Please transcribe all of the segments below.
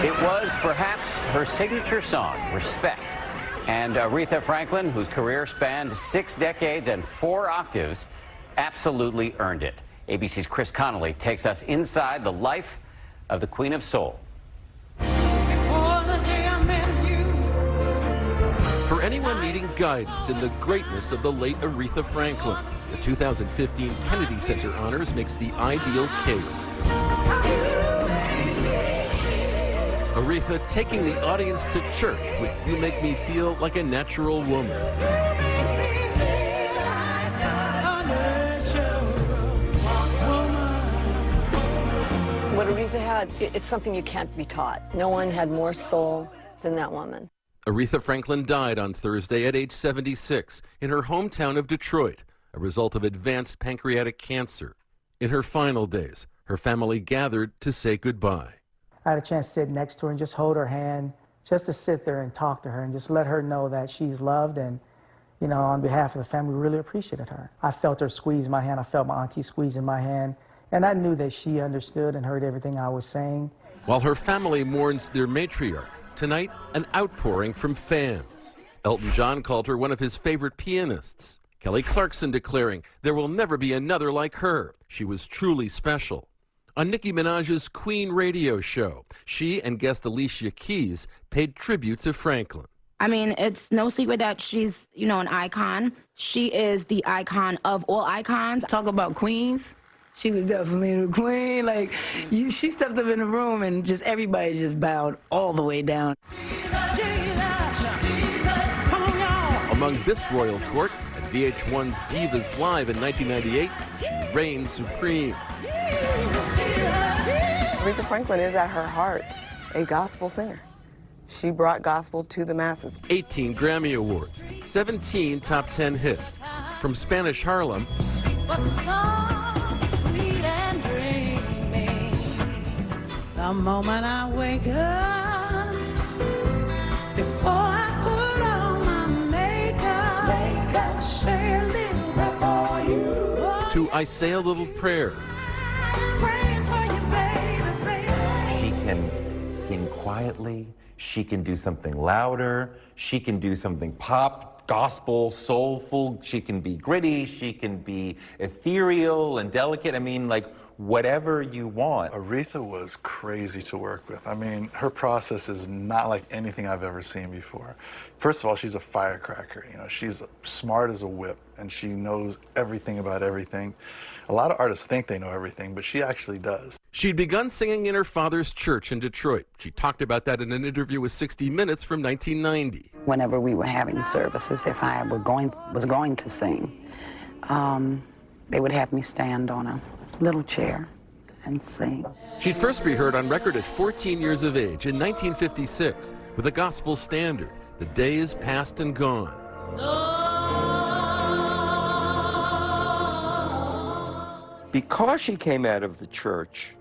It was perhaps her signature song, Respect. And Aretha Franklin, whose career spanned 6 decades and 4 octaves, absolutely earned it. ABC's Chris Connolly takes us inside the life of the Queen of Soul. For anyone needing guidance in the greatness of the late Aretha Franklin, the 2015 Kennedy Center Honors makes the ideal case. Aretha taking the audience to church with You Make Me Feel Like a Natural Woman. What Aretha had, it's something you can't be taught. No one had more soul than that woman. Aretha Franklin died on Thursday at age 76 in her hometown of Detroit, a result of advanced pancreatic cancer. In her final days, her family gathered to say goodbye. I had a chance to sit next to her and just hold her hand, just to sit there and talk to her and just let her know that she's loved, and, you know, on behalf of the family, we really appreciated her. I felt her squeeze my hand. I felt my auntie squeezing my hand, and I knew that she understood and heard everything I was saying. While her family mourns their matriarch, tonight, an outpouring from fans. Elton John called her one of his favorite pianists. Kelly Clarkson declaring, "There will never be another like her. She was truly special." On Nicki Minaj's Queen radio show, she and guest Alicia Keys paid tribute to Franklin. I mean, it's no secret that she's, you know, an icon. She is the icon of all icons. Talk about queens. She was definitely the queen. Like, she stepped up in the room and just everybody just bowed all the way down. Among this royal court, at VH1's Divas Live in 1998, she reigns supreme. Aretha Franklin is at her heart a gospel singer. She brought gospel to the masses. 18 Grammy Awards, 17 top 10 hits. From Spanish Harlem, the moment I wake up, before I put on my makeup, say a little prayer for you. to I Say a Little Prayer. She can sing quietly, she can do something louder, she can do something pop, gospel, soulful, she can be gritty, she can be ethereal and delicate. I mean, like, whatever you want. Aretha was crazy to work with. I mean, her process is not like anything I've ever seen before. First of all, she's a firecracker. You know, she's smart as a whip, and she knows everything about everything. A lot of artists think they know everything, but she actually does. She'd begun singing in her father's church in Detroit. She talked about that in an interview with 60 Minutes from 1990. Whenever we were having services, if I was going to sing, they would have me stand on a little chair and sing. She'd first be heard on record at 14 years of age in 1956 with a gospel standard, The Day Is Past and Gone. Because she came out of the church,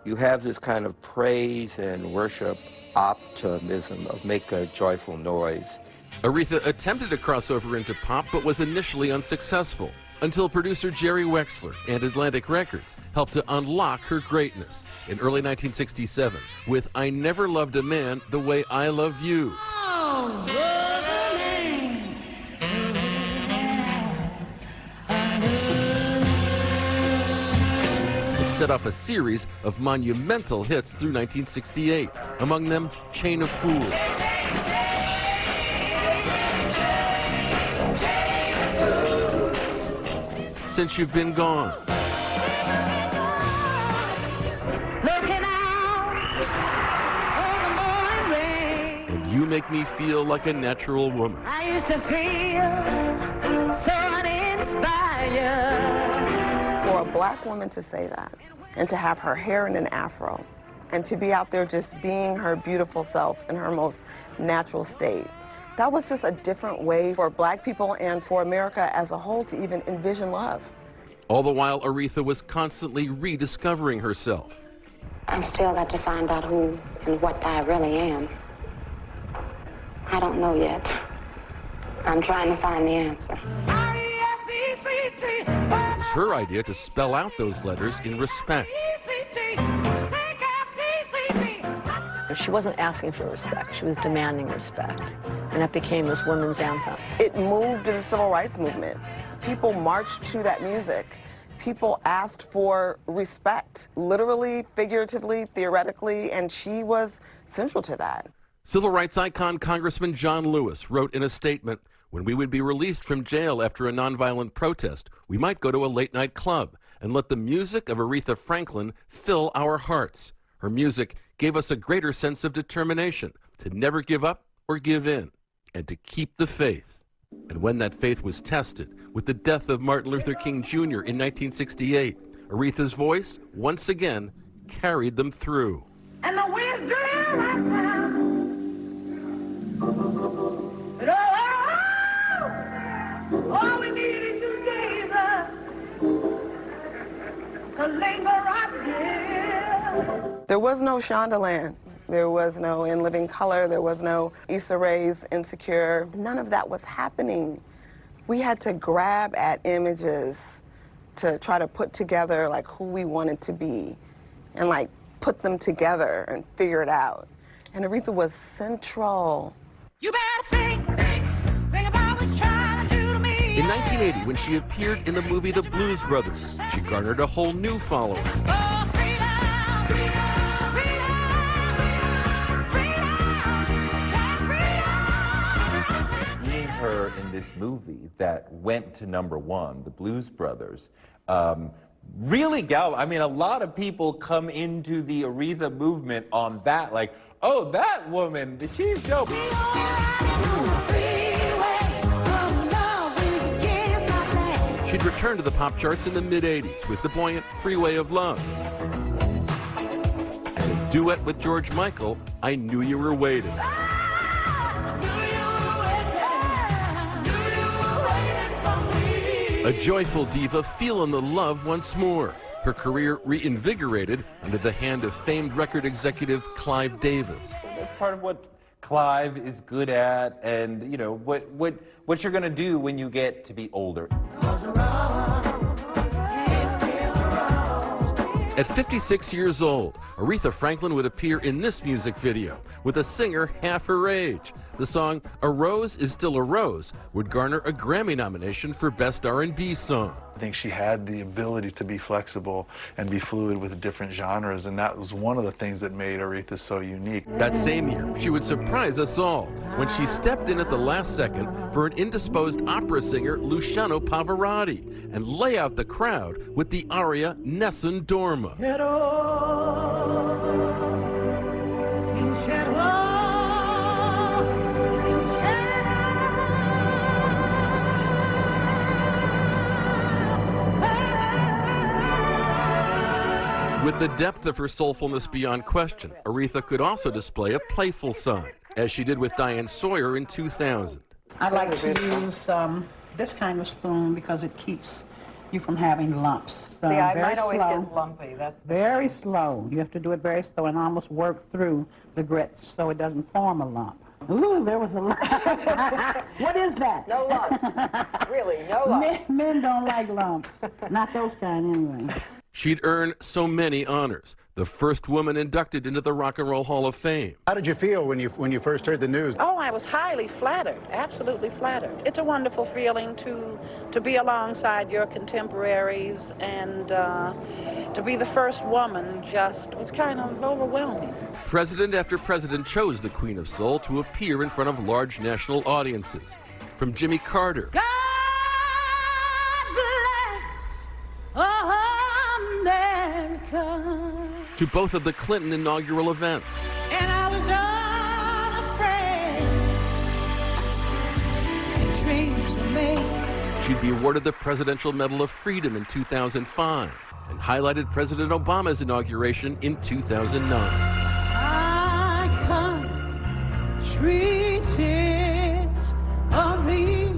you have this kind of praise and worship optimism of make a joyful noise. Aretha attempted a crossover into pop but was initially unsuccessful until producer Jerry Wexler and Atlantic Records helped to unlock her greatness in early 1967 with I Never Loved a Man the Way I Love You. It set off a series of monumental hits through 1968, among them Chain of Fools. Since You've Been Gone. And You Make Me Feel Like a Natural Woman. I used to feel so uninspired. For a black woman to say that, and to have her hair in an afro, and to be out there just being her beautiful self in her most natural state, that was just a different way for black people and for America as a whole to even envision love. All the while, Aretha was constantly rediscovering herself. I'm still got to find out who and what I really am. I don't know yet. I'm trying to find the answer. It was her idea to spell out those letters in respect. She wasn't asking for respect. She was demanding respect. And that became this women's anthem. It moved to the civil rights movement. People marched to that music. People asked for respect, literally, figuratively, theoretically, and she was central to that. Civil rights icon Congressman John Lewis wrote in a statement, "When we would be released from jail after a nonviolent protest, we might go to a late-night club and let the music of Aretha Franklin fill our hearts. Her music gave us a greater sense of determination to never give up or give in, and to keep the faith." And when that faith was tested with the death of Martin Luther King Jr. in 1968, Aretha's voice once again carried them through. And the wisdom I found. All we need is you, Jesus, to linger up here. There was no Shondaland. There was no In Living Color. There was no Issa Rae's Insecure. None of that was happening. We had to grab at images to try to put together like who we wanted to be and like put them together and figure it out. And Aretha was central. You better think about what you're trying to do to me. In 1980, when she appeared in the movie The Blues Brothers, she garnered a whole new following. Oh, freedom, freedom, freedom, freedom. Seeing her in this movie that went to #1, The Blues Brothers, really I mean, a lot of people come into the Aretha movement on that, like, oh, that woman, she's dope. She'd returned to the pop charts in the mid-'80s with the buoyant Freeway of Love. And a duet with George Michael, I Knew You Were Waiting. A joyful diva feeling the love once more. Her career reinvigorated under the hand of famed record executive Clive Davis. That's part of what Clive is good at, and you know what you're gonna do when you get to be older. At 56 years old, Aretha Franklin would appear in this music video with a singer half her age. The song "A Rose Is Still a Rose" would garner a Grammy nomination for Best R&B Song. I think she had the ability to be flexible and be fluid with different genres, and that was one of the things that made Aretha so unique. That same year, she would surprise us all when she stepped in at the last second for an indisposed opera singer, Luciano Pavarotti, and lay out the crowd with the aria Nessun Dorma. With the depth of her soulfulness beyond question, Aretha could also display a playful side, as she did with Diane Sawyer in 2000. I like to use this kind of spoon because it keeps you from having lumps. See, I might always get lumpy. That's very slow. You have to do it very slow and almost work through the grits so it doesn't form a lump. Ooh, there was a lump. What is that? no lumps. Really, no lumps. Men don't like lumps. Not those kind, anyway. She'd earned so many honors. The first woman inducted into the Rock and Roll Hall of Fame. How did you feel when you first heard the news? Oh, I was highly flattered, absolutely flattered. It's a wonderful feeling to be alongside your contemporaries, and to be the first woman just was kind of overwhelming. President after president chose the Queen of Soul to appear in front of large national audiences. From Jimmy Carter. God bless America. To both of the Clinton inaugural events. And I was unafraid, and dreams were made. She'd be awarded the Presidential Medal of Freedom in 2005 and highlighted President Obama's inauguration in 2009. I can't treat it of me.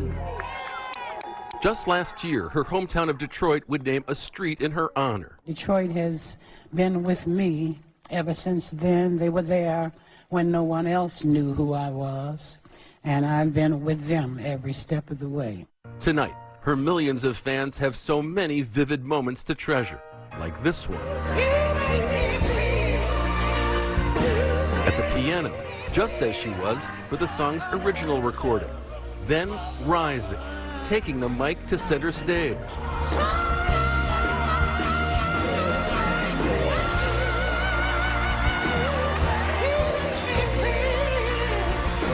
Just last year, her hometown of Detroit would name a street in her honor. Detroit has been with me ever since then. They were there when no one else knew who I was, and I've been with them every step of the way. Tonight, her millions of fans have so many vivid moments to treasure, like this one. At the piano, just as she was for the song's original recording. Then rising, taking the mic to center stage.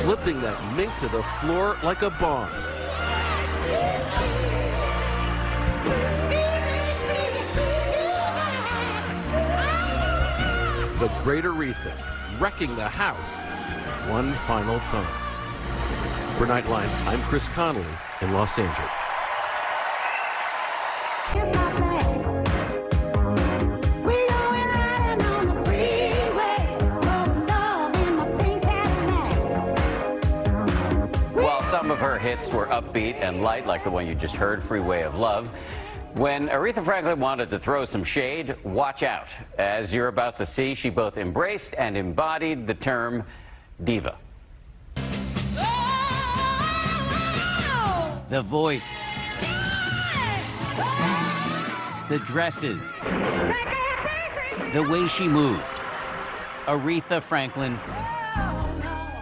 Slipping that mink to the floor like a boss. The great Aretha, wrecking the house. One final time. For Nightline, I'm Chris Connolly in Los Angeles. While some of her hits were upbeat and light, like the one you just heard, Freeway of Love, when Aretha Franklin wanted to throw some shade, watch out. As you're about to see, she both embraced and embodied the term diva. The voice, the dresses, the way she moved. Aretha Franklin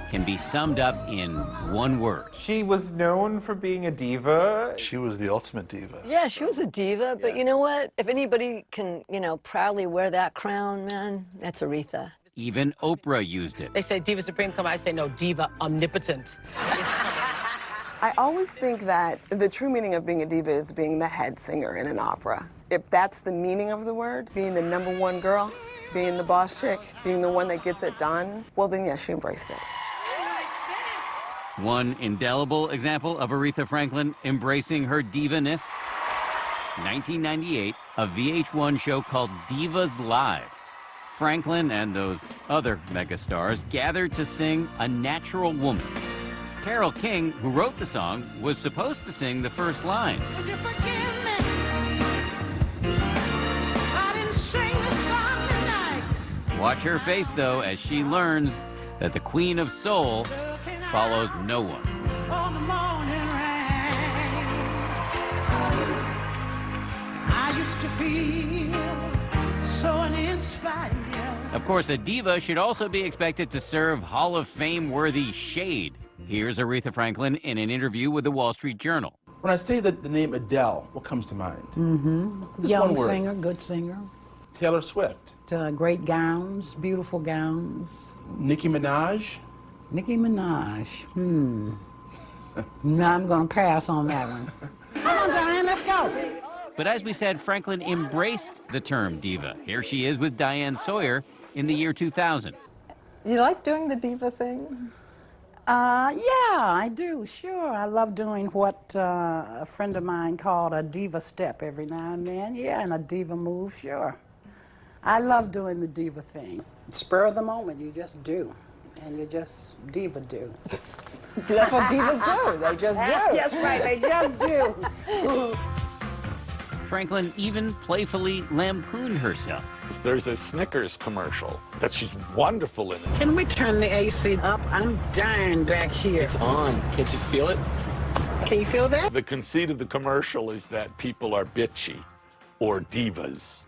can be summed up in one word. She was known for being a diva. She was the ultimate diva. Yeah, she was a diva, but you know what? If anybody can, proudly wear that crown, man, that's Aretha. Even Oprah used it. They say diva supreme, come I say no, diva omnipotent. I always think that the true meaning of being a diva is being the head singer in an opera. If that's the meaning of the word, being the #1 girl, being the boss chick, being the one that gets it done, well then yes, she embraced it. One indelible example of Aretha Franklin embracing her diva-ness. 1998, a VH1 show called Divas Live. Franklin and those other megastars gathered to sing A Natural Woman. Carole King, who wrote the song, was supposed to sing the first line. Would you forgive me? I didn't sing the song tonight. Watch her face, though, as she learns that the Queen of Soul follows no one. On the morning rain, I used to feel so uninspired. Of course, a diva should also be expected to serve Hall of Fame-worthy shade. Here's Aretha Franklin in an interview with the Wall Street Journal. When I say the name Adele, what comes to mind? Just Young one word. singer, good singer. Taylor Swift. Great gowns, beautiful gowns. Nicki Minaj. Nicki Minaj. No, I'm going to pass on that one. Come on, Diane, let's go. But as we said, Franklin embraced the term diva. Here she is with Diane Sawyer in the year 2000. You like doing the diva thing? Yeah, I do, sure. I love doing what a friend of mine called a diva step every now and then. Yeah, and a diva move, sure. I love doing the diva thing. Spur of the moment, you just do. And you just diva do. That's what divas do. They just do. That's right, they just do. Franklin even playfully lampooned herself. There's a Snickers commercial that she's wonderful in it. Can we turn the AC up? I'm dying back here. It's on. Can't you feel it? Can you feel that? The conceit of the commercial is that people are bitchy or divas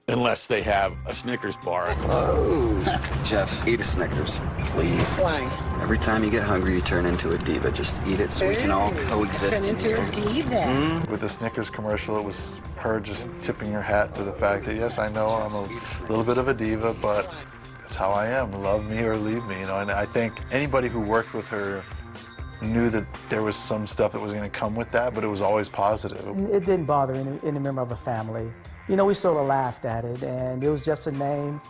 unless they have a Snickers bar. Oh, Jeff, eat a Snickers, please. Why? Every time you get hungry, you turn into a diva. Just eat it so we can all coexist. Turn into a diva. With the Snickers commercial, it was her just tipping her hat to the fact that, yes, I know I'm a little bit of a diva, but that's how I am. Love me or leave me, And I think anybody who worked with her knew that there was some stuff that was going to come with that, but it was always positive. It didn't bother any member of the family. We sort of laughed at it, and it was just a name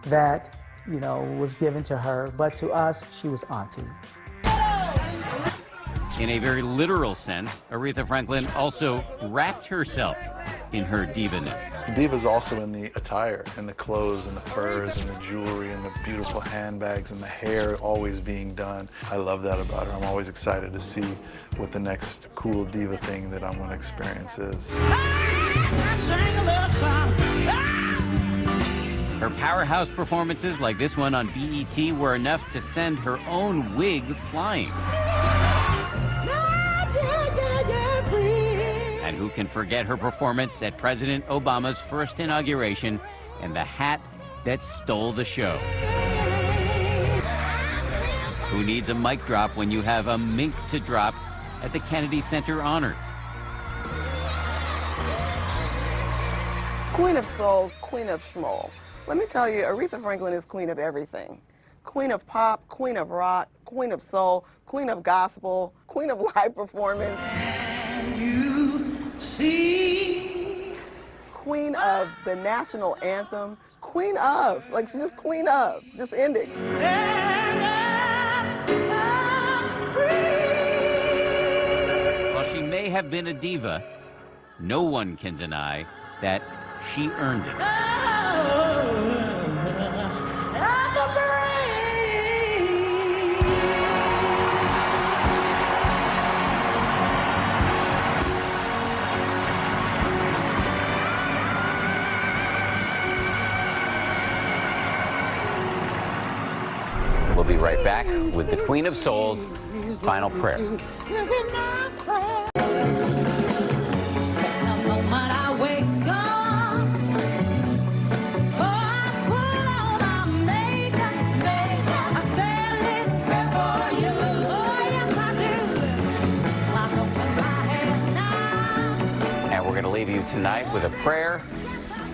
that, was given to her. But to us, she was auntie. In a very literal sense, Aretha Franklin also wrapped herself in her diva-ness. Diva's also in the attire, and the clothes, and the furs, and the jewelry, and the beautiful handbags, and the hair always being done. I love that about her. I'm always excited to see what the next cool diva thing that I'm going to experience is. Her powerhouse performances like this one on BET were enough to send her own wig flying. And who can forget her performance at President Obama's first inauguration and the hat that stole the show. Who needs a mic drop when you have a mink to drop at the Kennedy Center Honors? Queen of soul, queen of schmoll. Let me tell you, Aretha Franklin is queen of everything. Queen of pop, queen of rock, queen of soul, queen of gospel, queen of live performance. Can you see? Queen of the national anthem. Queen of, like she's just queen of. Just end it. While she may have been a diva, no one can deny that she earned it. We'll be right back with the Queen of Soul's final prayer. And we're going to leave you tonight with a prayer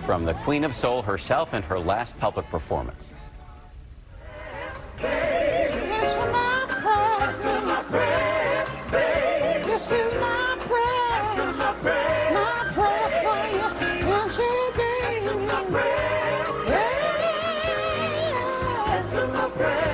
from the Queen of Soul herself in her last public performance. This is my prayer. My prayer for you. Yes, it is. This is my prayer.